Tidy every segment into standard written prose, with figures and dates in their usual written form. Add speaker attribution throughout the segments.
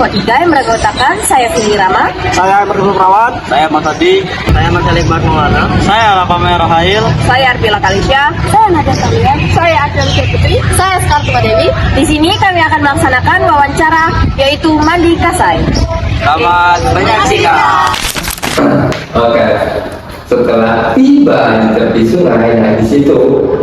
Speaker 1: 3 yang beranggotakan saya Vini Rama,
Speaker 2: Saya Berdua Perawan.
Speaker 3: Saya Mas Adi. Saya Mas Alibak Maulana. Saya Rapamaya Rohail.
Speaker 1: saya Arpila Kalisya, saya Nadia Salia, saya Adel Putri, saya Skartika Dewi. Di sini kami akan melaksanakan wawancara yaitu mandi kasai.
Speaker 3: Selamat menyaksikan.
Speaker 4: Oke, setelah tiba di tepi sungai, nah di situ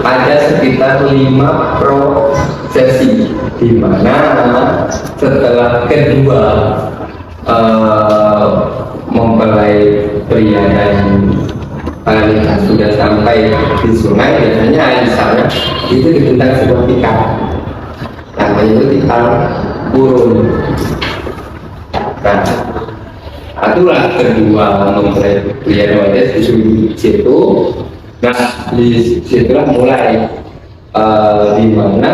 Speaker 4: ada sekitar 5 prosesi, di mana setelah kedua mempelai pria dan wanita sudah sampai di sungai, biasanya di sana itu dibentang sebuah tikar, namanya itu tikar burung. Nah, itulah kedua mempelai pria dan wanita di situ. Nah, di situlah mulai di mana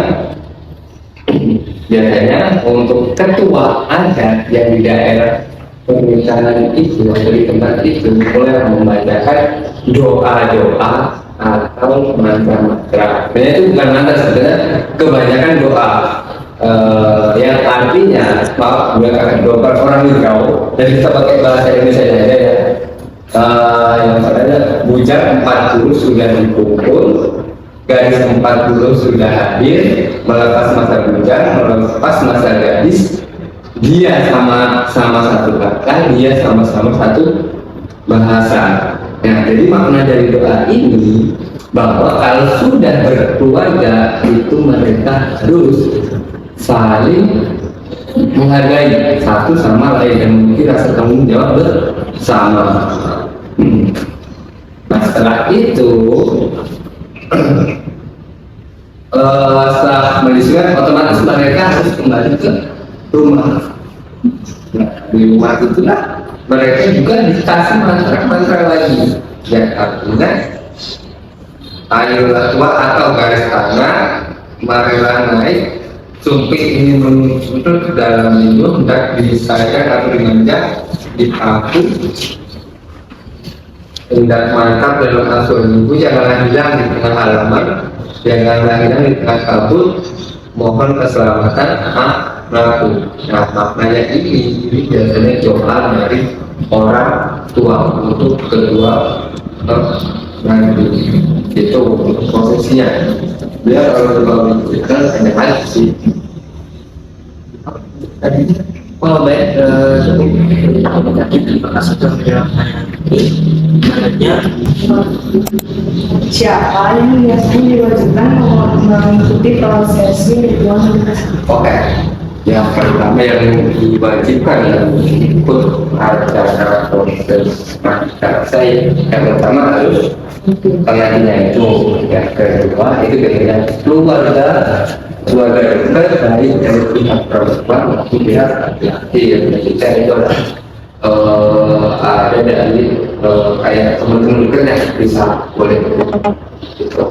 Speaker 4: biasanya untuk ketua adat yang di daerah pernikahan itu atau di tempat itu mulai membacakan doa-doa atau mantra-mantra. Sebenarnya itu bukan mantra, sebenarnya kebanyakan doa yang artinya, maaf, gue akan doa orang jauh dan kita pakai bahasa Indonesia aja ya. Yang pertama, bujang 40 sudah dipukul, gadis 40 sudah hadir, melepas masa bujang, melepas masa gadis, dia sama satu kata, dia sama-sama satu bahasa. Nah, jadi makna dari doa ini bahwa kalau sudah berkeluarga itu mereka harus saling menghargai satu sama lain dan memiliki rasa tanggung jawab bersama. Nah, setelah itu setelah menyusun, otomatis mereka harus kembali ke rumah. Nah, di rumah itulah mereka juga dikasih mantra-mantra lagi, yang artinya ayolah tua atau garis tangan, marilah naik, sumpit ini menuntut ke dalam hidup, hendak disayang atau dimanja, dipaku, hendak mantap dalam asuhan ibu, janganlah hilang di tengah halaman, janganlah hilang di tengah kabut, mohon keselamatan anakku. Nah, maknanya ini biasanya doa dari orang tua untuk kedua nanti itu prosesnya. Dia kalau diberikan hanya hal sih.
Speaker 3: Oh baik, terima kasih sudah menanya.
Speaker 5: Siapa yang biasanya diwajibkan mengikuti prosesi ritual nikah?
Speaker 4: Oke, yang pertama yang diwajibkan ikut acara proses saya yang pertama harus pengantinnya itu, yang kedua itu biasanya keluarga dekat dari pihak perempuan maupun pihak laki-laki. Yang ketiga itu ada dari kayak teman-teman dekat yang bisa boleh gitu.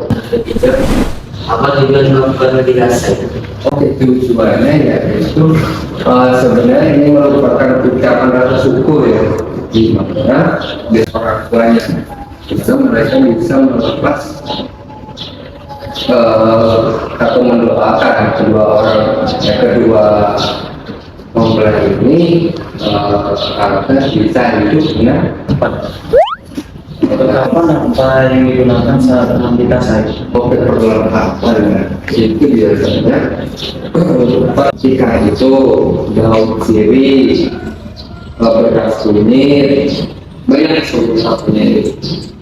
Speaker 3: Apa tujuan melakukan meditasi?
Speaker 4: Oke, tujuannya ya itu sebenarnya ini merupakan ucapan rasa syukur ya, gimana dari orang tuanya itu mereka bisa melepas atau mendoakan kedua mempelai ini agar bisa hidup dengan
Speaker 3: Apa yang digunakan saat meditasi?
Speaker 4: oke perlengkapan itu biasanya jika itu daun sirih, beras kunyit, banyak satu-satunya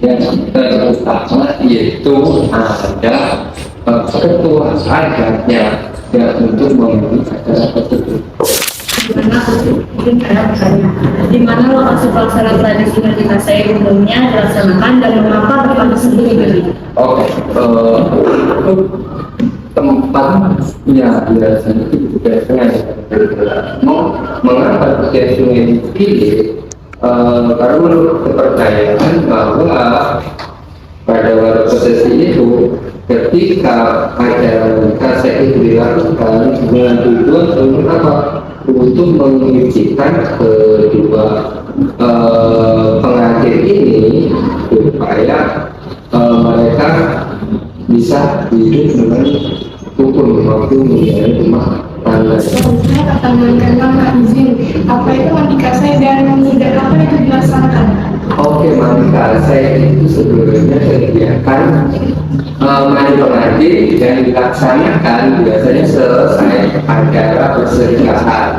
Speaker 4: yang terutama yaitu ada ketua adatnya yang untuk memenuhi acara tersebut.
Speaker 5: Di mana lokasi pelaksanaan tradisi nikah saya umumnya dilaksanakan dan mengapa tempat tersebut dipilih?
Speaker 4: Oke, tempatnya biasanya itu biasanya mengapa setiap sungai dipilih? Karena menurut kepercayaan bahwa pada waktu prosesi itu ketika acara nikah itu dilakukan dengan tujuan untuk apa? Untuk mengujikan kedua pengantin ini supaya mereka bisa hidup dengan rukun maupun menjadi rumah tangga.
Speaker 5: Saya pertanyakan Bapak izin
Speaker 4: diadakan mandi pengantin dan dilaksanakan biasanya selesai acara perselingkuhan.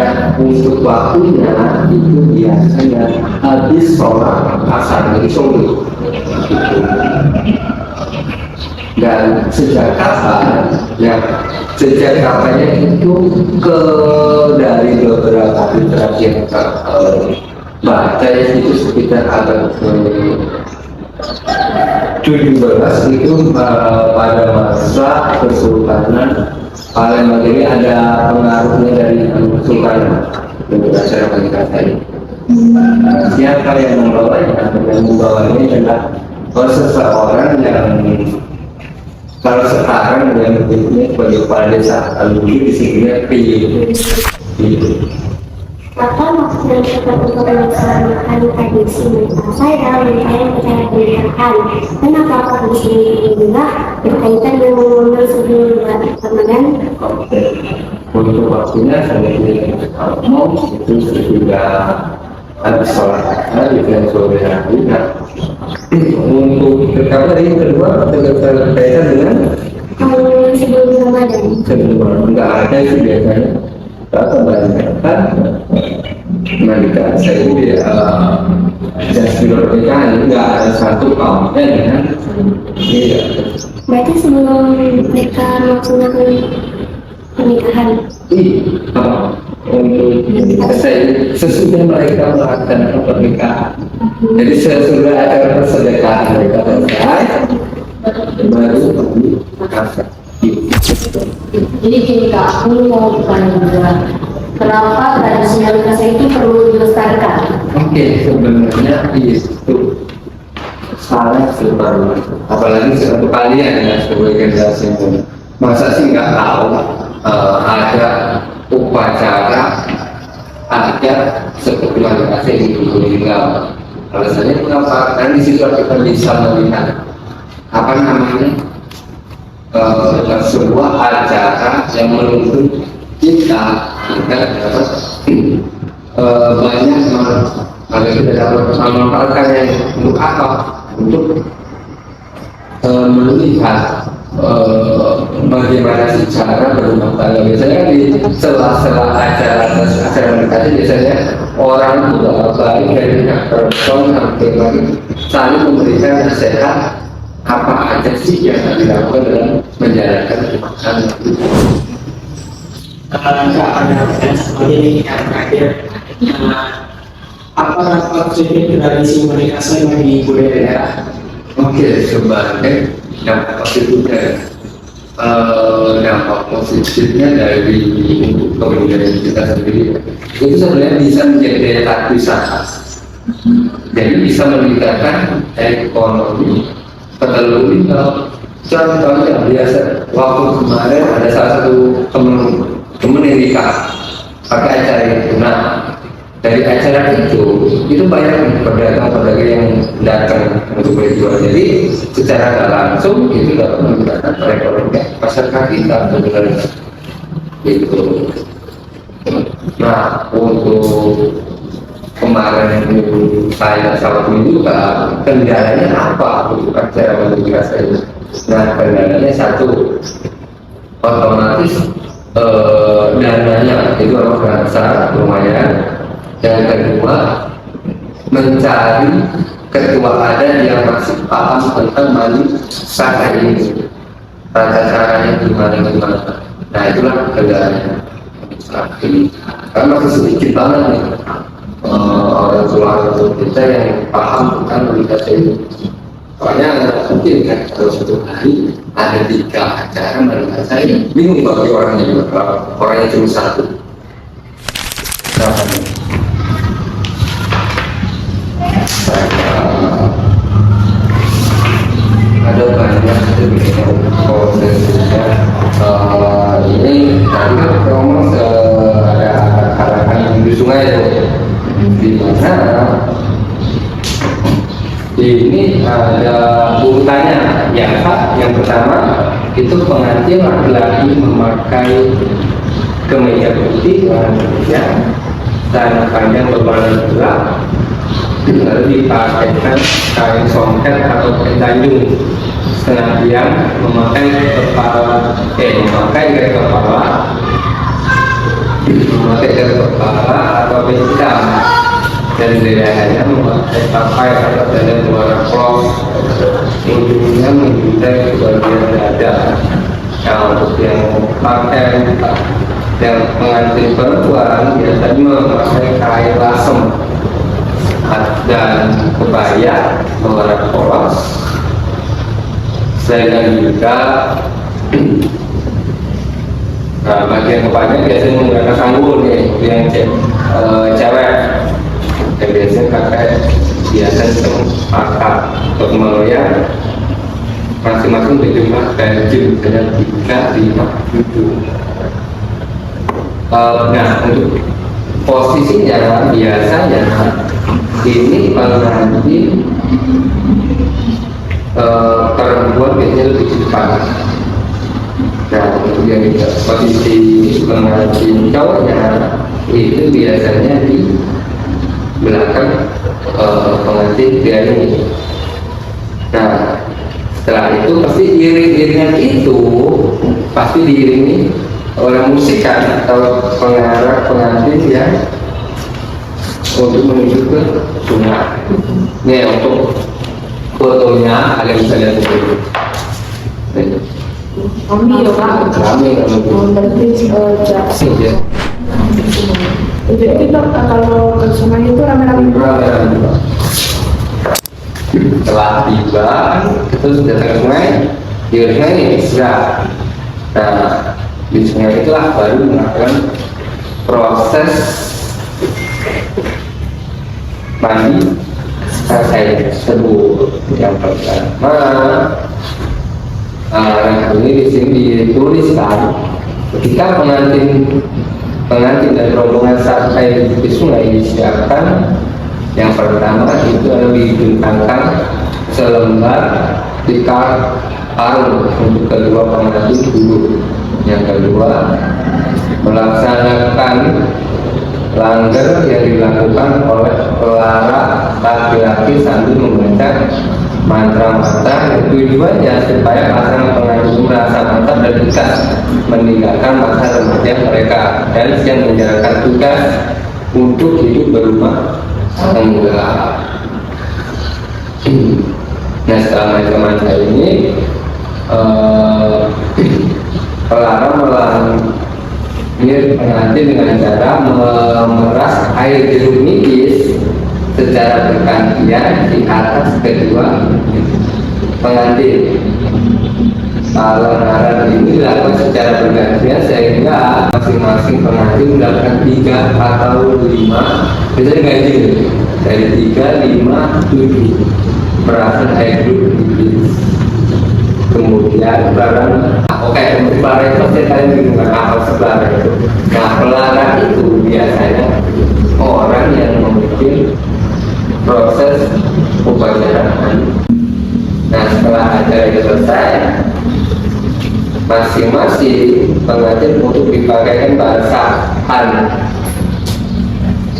Speaker 4: Nah, untuk waktunya itu biasanya habis sholat asar sore. Dan sejak kapan? Ya, sejak kapannya itu dari beberapa literasi yang baca itu sekitar abad 17 itu pada masa Kesultanan Palembang ini ada pengaruhnya dari Kesultanan berdasar mereka tadi. Siapa yang membawanya? Yang membawanya adalah seseorang yang kalau sekarang yang berikutnya sebagai kepala desa, lalu di sini
Speaker 2: Maka maksud dan untuk melaksanakan tradisi saya dalam rangkaian acara pernikahan. Kenapa tradisi ini juga berkaitan dengan momen sebelum Ramadan?
Speaker 4: Untuk waktunya saya mau itu sudah habis sholat asar dan sore hari. Nah, untuk pertama yang kedua berkaitan dengan
Speaker 2: Sebelum Ramadan.
Speaker 4: sebelum nggak ada sih biasanya. Kebanyakan menikah saya ini sebelum pernikahan nggak ada satu kaumnya kan. Iya.
Speaker 2: Berarti sebelum mereka melaksanakan pernikahan.
Speaker 4: Iya. Untuk sesudah mereka melaksanakan pernikahan. Jadi sesudah acara persedekahan mereka selesai, baru dikasih.
Speaker 5: Jadi gini Kak, aku mau bertanya juga, kenapa tradisi menikah itu perlu dilestarikan?
Speaker 4: Oke, sebenarnya itu salah sebenarnya. Apalagi satu kalian ya sebagai generasi muda. Masa sih nggak tahu ada upacara ada seperti mana yang meninggal. Alasannya kenapa? Karena di situ kita bisa melihat apa namanya sebuah acara yang menuntut kita dapat banyak kalau kita dapat memanfaatkan yang untuk apa? Untuk melihat bagaimana sih cara berumah tangga. Biasanya di sela-sela acara mendekati biasanya orang tua baik dari pihak perempuan hampir saling memberikan nasihat apa aja sih yang dilakukan dalam menjalankan rumah tangga.
Speaker 3: Enggak ada pertanyaan seperti ini yang terakhir. Apa dampak positif tradisi menikah di budaya daerah?
Speaker 4: Oke, sebenarnya dampak positifnya dari kebudayaan kita sendiri itu sebenarnya bisa menjadi daya tarik wisata. Jadi bisa meningkatkan ekonomi. Terlebih contohnya biasa waktu kemarin ada salah satu temen yang nikah pakai acara itu. Nah, dari acara itu banyak pedagang yang datang untuk berjualan. Jadi secara tidak langsung itu dapat meningkatkan perekonomian masyarakat kita sebenarnya. Itu. Nah, untuk kemarin saya Sabtu Minggu kendalanya apa untuk acara menikah saya? Nah, kendalanya satu, otomatis dananya itu harus besar lumayan. Yang kedua, mencari ketua adat yang masih paham tentang mandi saka ini, tata caranya gimana. Nah, itulah kendalanya. Karena masih sedikit banget nih orang tua kita yang paham tentang menikah ini. Soalnya mungkin kan kalau satu hari ada 3 acara menikah saya, bingung bagi orangnya juga. Orangnya cuma satu. Ada banyak prosesnya. Ini tadi kan ngomong ada harapan di sungai itu, di mana ini ada urutannya. Yang pertama itu pengantin laki-laki memakai kemeja putih warna putih. dan panjang berwarna gelap, lalu dipakaikan kain songket atau kain tanjung setengah tiang, memakai garis kepala atau hitam, dan lehernya memakai tapai atau dada berwarna klos, ujungnya menjuntai ke bagian dada. Nah, untuk yang pakai yang pengantin perempuan biasanya memakai kain lasem dan kebaya berwarna polos. Selain juga nah, bagian kepalanya biasanya menggunakan sanggul nih yang cewek, yang biasanya biasanya pakai untuk melihat masing-masing berjumlah baju dengan 3, 5, 7. Nah, untuk posisinya biasanya ini pengantin perempuan biasanya lebih cepat. Nah, untuk yang posisi pengantin cowoknya itu biasanya di belakang pengantin pria ini. Nah, setelah itu pasti iring-iringan itu pasti diiringi oleh musik kan, atau pengarah pengantin ya, untuk menuju ke sungai. Nih untuk fotonya kalian bisa lihat dulu.
Speaker 5: Kami ya Pak.
Speaker 4: Kami
Speaker 5: Berarti
Speaker 4: ya.
Speaker 5: jadi kita kalau ke sungai itu rame-rame.
Speaker 4: Setelah tiba terus datang ke sungai, di sungai ini istirahat. Nah, di sungai itulah baru melakukan proses mandi selesai tersebut. Yang pertama, ini di sini dituliskan ketika pengantin dan rombongan sampai di sungai disiapkan. Yang pertama itu adalah dibentangkan selembar tikar harum untuk kedua pengantin dulu. Yang kedua, melaksanakan langgar yang dilakukan oleh pelara laki-laki sambil membaca mantra-mantra. Tujuannya supaya pasangan pengantin merasa mantap dan ikhlas meninggalkan masa remaja mereka dan siap menjalankan tugas untuk hidup berumah tangga. Nah, setelah macam-macam ini pelara melahirkan pengantin dengan cara memeras air jeruk nipis secara bergantian di atas kedua pengantin. Pelenaran ini dilakukan secara bergantian sehingga masing-masing pengantin mendapatkan 3 atau 5, bisa digaji dari 3, 5, 7 perasan air jeruk nipis. Kemudian barang untuk barang itu pasti kalian bingung apa sebarang itu. Nah, pelarang itu biasanya orang yang membuat proses upacara. Nah, setelah acara itu selesai, masing-masing pengantin untuk dipakaikan basahan,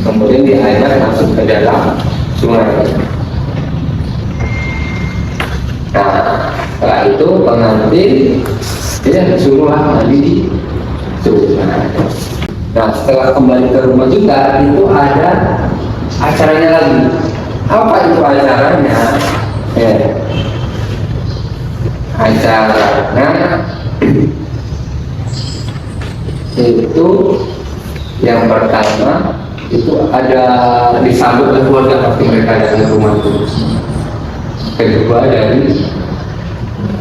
Speaker 4: kemudian diajak masuk ke dalam sungai. Nah, setelah itu pengantin dia disuruh mandi di sungai. Nah, setelah kembali ke rumah juga itu ada acaranya lagi. Apa itu acaranya? Ya. Acaranya itu yang pertama itu ada disambut oleh keluarga pasti mereka datang ke rumah itu. Kedua dari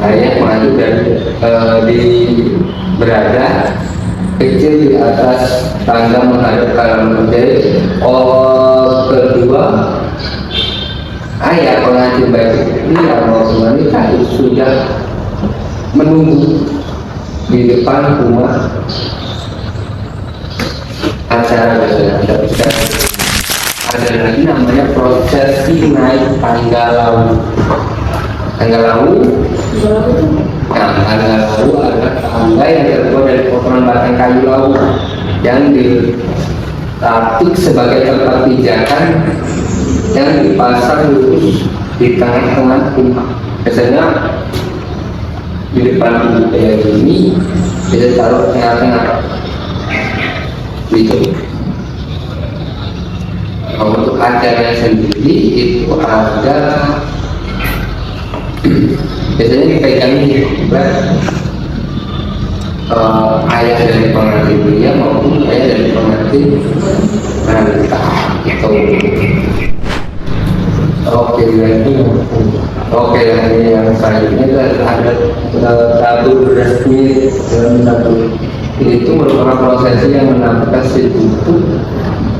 Speaker 4: ayah menantu dari di berada kecil di atas tangga menghadap ke dalam menjadi. Kedua ayah pengantin baik ini maupun wanita itu sudah menunggu di depan rumah acara. Ada lagi namanya prosesi naik tangga lawu. Tangga lawu, nah, tangga lawu adalah tangga yang terbuat dari potongan batang kayu lawu yang tapi sebagai tempat pijakan yang dipasang lurus di tengah-tengah rumah. Biasanya di depan pintu kayak gini kita taruh tengah-tengah gitu. Untuk acaranya sendiri itu ada biasanya dipegang ayah dari pengantin pria maupun ayah dari pengantin wanita gitu. Oke, ini yang selanjutnya ada tabur resmi dalam satu. Itu merupakan prosesi yang menampilkan setutup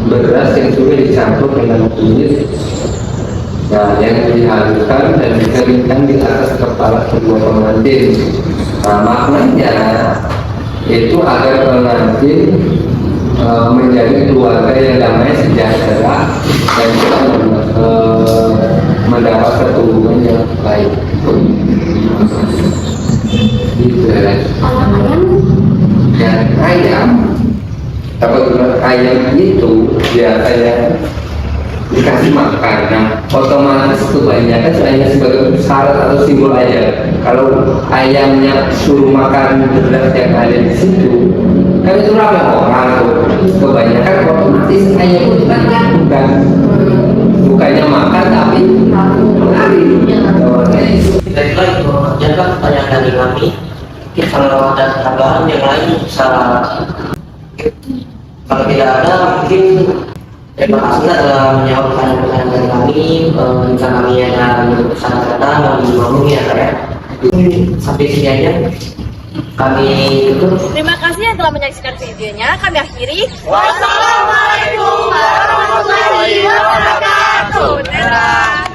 Speaker 4: beras yang sudah dicampur dengan kunyit, nah yang dihaluskan dan dikeringkan di atas kepala kedua pengantin. Nah, maknanya itu agar pengantin menjadi keluarga yang damai sejahtera dan mendapat keturunan yang baik. Gitu ya. Dan ayam, ayam itu biasanya dikasih makan. Nah, otomatis kebanyakan hanya sebagai syarat atau simbol aja. Kalau ayamnya suruh makan beras yang ada di situ, kan itu ramai orang tuh. Kebanyakan otomatis ayam itu kan bukannya makan tapi lari.
Speaker 3: Dari lagi jaga pertanyaan dari kami. Kalau ada tambahan yang lain kalau tidak ada mungkin terima kasih telah menjawab pertanyaan dari kami. Jika kami ada sangat datang mau ngomong ya saya. Sampai sini aja kami tutup.
Speaker 1: Terima kasih yang telah menyaksikan videonya. Kami akhiri.
Speaker 6: Wassalamualaikum warahmatullahi wabarakatuh.
Speaker 1: Dadah.